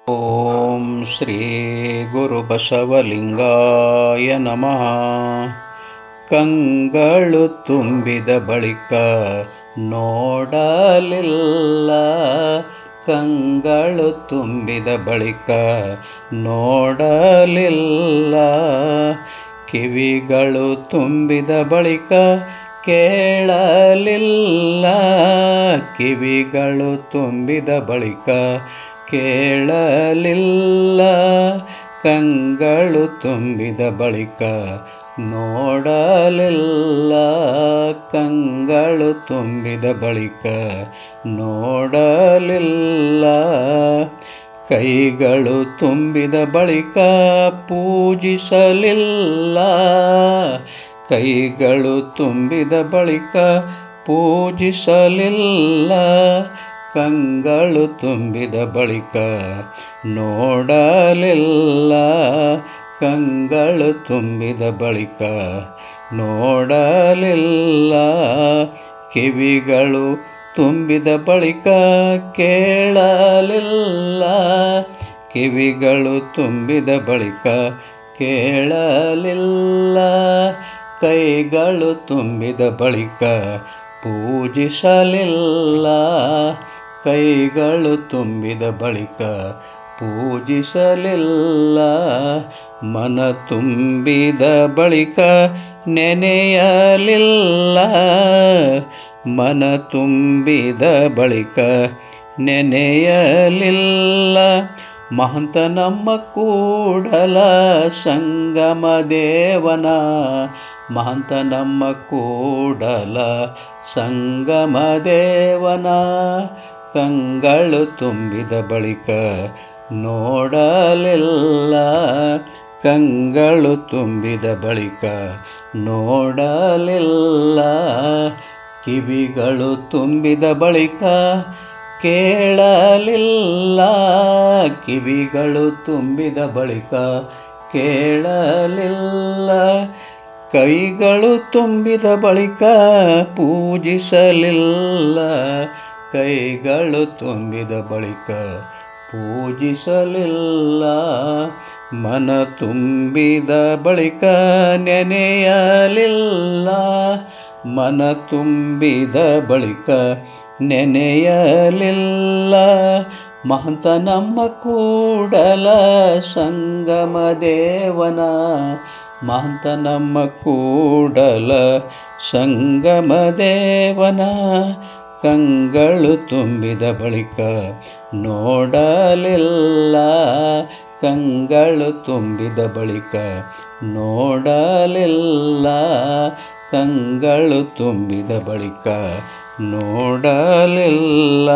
ಓಂ ಶ್ರೀ ಗುರು ಬಸವಲಿಂಗಾಯ ನಮಃ. ಕಂಗಳು ತುಂಬಿದ ಬಳಿಕ ನೋಡಲಿಲ್ಲ, ಕಂಗಳು ತುಂಬಿದ ಬಳಿಕ ನೋಡಲಿಲ್ಲ, ಕಿವಿಗಳು ತುಂಬಿದ ಬಳಿಕ ಕೇಳಲಿಲ್ಲ, ಕಿವಿಗಳು ತುಂಬಿದ ಬಳಿಕ ಕೇಳಲಿಲ್ಲ, ಕಂಗಳು ತುಂಬಿದ ಬಳಿಕ ನೋಡಲಿಲ್ಲ, ಕಂಗಳು ತುಂಬಿದ ಬಳಿಕ ನೋಡಲಿಲ್ಲ, ಕೈಗಳು ತುಂಬಿದ ಬಳಿಕ ಪೂಜಿಸಲಿಲ್ಲ, ಕೈಗಳು ತುಂಬಿದ ಬಳಿಕ ಪೂಜಿಸಲಿಲ್ಲ, ಕಂಗಳು ತುಂಬಿದ ಬಳಿಕ ನೋಡಲಿಲ್ಲ, ಕಂಗಳು ತುಂಬಿದ ಬಳಿಕ ನೋಡಲಿಲ್ಲ, ಕಿವಿಗಳು ತುಂಬಿದ ಬಳಿಕ ಕೇಳಲಿಲ್ಲ, ಕಿವಿಗಳು ತುಂಬಿದ ಬಳಿಕ ಕೇಳಲಿಲ್ಲ, ಕೈಗಳು ತುಂಬಿದ ಬಳಿಕ ಪೂಜಿಸಲಿಲ್ಲ, ಕೈಗಳು ತುಂಬಿದ ಬಳಿಕ ಪೂಜಿಸಲಿಲ್ಲ, ಮನ ತುಂಬಿದ ಬಳಿಕ ನೆನೆಯಲಿಲ್ಲ, ಮನ ತುಂಬಿದ ಬಳಿಕ ನೆನೆಯಲಿಲ್ಲ, ಮಹಂತ ನಮ್ಮ ಕೂಡಲ ಸಂಗಮ ದೇವನ, ಮಹಂತ ನಮ್ಮ ಕೂಡಲ ಸಂಗಮ ದೇವನ, ಕಂಗಳು ತುಂಬಿದ ಬಳಿಕ ನೋಡಲಿಲ್ಲ, ಕಂಗಳು ತುಂಬಿದ ಬಳಿಕ ನೋಡಲಿಲ್ಲ, ಕಿವಿಗಳು ತುಂಬಿದ ಬಳಿಕ ಕೇಳಲಿಲ್ಲ, ಕಿವಿಗಳು ತುಂಬಿದ ಬಳಿಕ ಕೇಳಲಿಲ್ಲ, ಕೈಗಳು ತುಂಬಿದ ಬಳಿಕ ಪೂಜಿಸಲಿಲ್ಲ, ಕೈಗಳು ತುಂಬಿದ ಬಳಿಕ ಪೂಜಿಸಲಿಲ್ಲ, ಮನ ತುಂಬಿದ ಬಳಿಕ ನೆನೆಯಲಿಲ್ಲ, ಮನ ತುಂಬಿದ ಬಳಿಕ ನೆನೆಯಲಿಲ್ಲ, ಮಹಂತ ನಮ್ಮ ಕೂಡಲ ಸಂಗಮ ದೇವನ, ಮಹಂತ ನಮ್ಮ ಕೂಡಲ ಸಂಗಮ ದೇವನ, ಕಂಗಳು ತುಂಬಿದ ಬಳಿಕ ನೋಡಲಿಲ್ಲ, ಕಂಗಳು ತುಂಬಿದ ಬಳಿಕ ನೋಡಲಿಲ್ಲ, ಕಂಗಳು ತುಂಬಿದ ಬಳಿಕ ನೋಡಲಿಲ್ಲ.